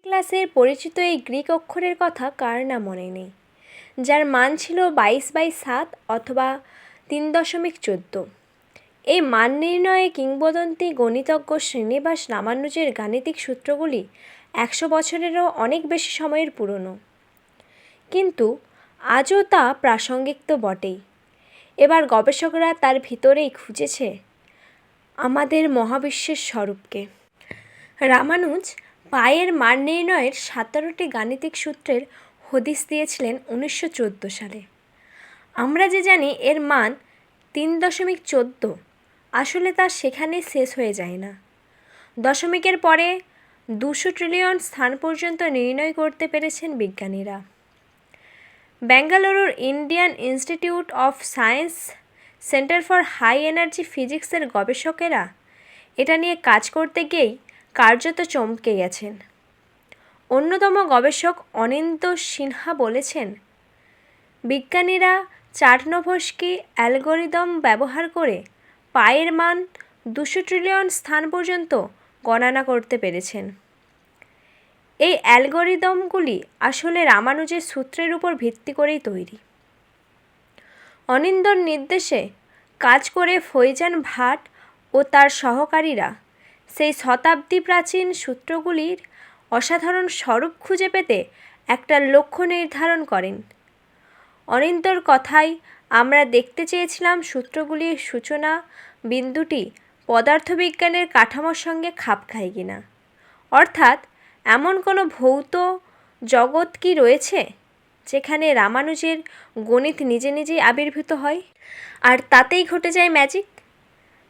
ক্লাসের পরিচিত এই গ্রিক অক্ষরের কথা কার না মনে নেই, যার মান ছিল 22/7 অথবা 3.14। এই মান নির্ণয়ে কিংবদন্তি গণিতজ্ঞ শ্রীনিবাস রামানুজের গাণিতিক সূত্রগুলি 100 বছরেরও অনেক বেশি সময়ের পুরনো, কিন্তু আজও তা প্রাসঙ্গিক তো বটেই। এবার গবেষকরা তার ভিতরেই খুঁজেছে আমাদের মহাবিশ্বের স্বরূপকে। রামানুজ পায়ের মান নির্ণয়ের 17টি গাণিতিক সূত্রের হদিস দিয়েছিলেন 1914 সালে। আমরা যে জানি এর মান 3.14, আসলে তা সেখানেই শেষ হয়ে যায় না। দশমিকের পরে 200 ট্রিলিয়ন স্থান পর্যন্ত নির্ণয় করতে পেরেছেন বিজ্ঞানীরা। বেঙ্গালুরুর Indian Institute of Science Centre for High Energy ফিজিক্সের গবেষকেরা এটা নিয়ে কাজ করতে গিয়েই কার্যত চমকে গেছেন। অন্যতম গবেষক অনিন্দ সিনহা বলেছেন, বিজ্ঞানীরা চার্নভস্কি অ্যালগরিদম ব্যবহার করে পায়ের মান 200 ট্রিলিয়ন স্থান পর্যন্ত গণনা করতে পেরেছেন। এই অ্যালগরিদমগুলি আসলে রামানুজের সূত্রের উপর ভিত্তি করেই তৈরি। অনিন্দর নির্দেশে কাজ করে ফৈজান ভাট ও তার সহকারীরা সেই শতাব্দী প্রাচীন সূত্রগুলির অসাধারণ স্বরূপ খুঁজে পেতে একটা লক্ষ্য নির্ধারণ করেন। অনিন্দর কথায় আমরা দেখতে চেয়েছিলাম সূত্রগুলির সূচনা বিন্দুটি পদার্থবিজ্ঞানের কাঠামোর সঙ্গে খাপ খায় কিনা, অর্থাৎ এমন কোনো ভৌত জগৎ কি রয়েছে যেখানে রামানুজের গণিত নিজে নিজেই আবির্ভূত হয়, আর তাতেই ঘটে যায় ম্যাজিক।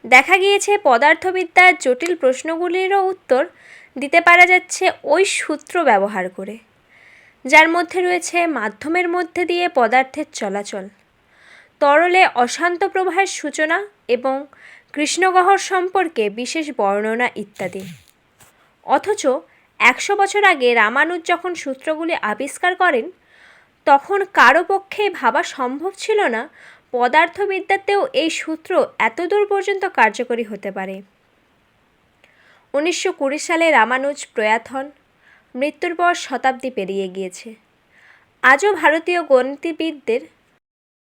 দেখা গিয়েছে পদার্থবিদ্যার জটিল প্রশ্নগুলিরও উত্তর দিতে পারা যাচ্ছে ওই সূত্র ব্যবহার করে, যার মধ্যে রয়েছে মাধ্যমের মধ্যে দিয়ে পদার্থের চলাচল, তরলে অশান্ত প্রবাহের সূচনা এবং কৃষ্ণগহ্বর সম্পর্কে বিশেষ বর্ণনা ইত্যাদি। অথচ 100 বছর আগে রামানুজ যখন সূত্রগুলি আবিষ্কার করেন, তখন কারো পক্ষেই ভাবা সম্ভব ছিল না পদার্থবিদ্যাতেও এই সূত্র এতদূর পর্যন্ত কার্যকরী হতে পারে। 1920 সালে রামানুজ প্রয়াত হন। মৃত্যুর পর শতাব্দী পেরিয়ে গিয়েছে। আজও ভারতীয় গণিতবিদদের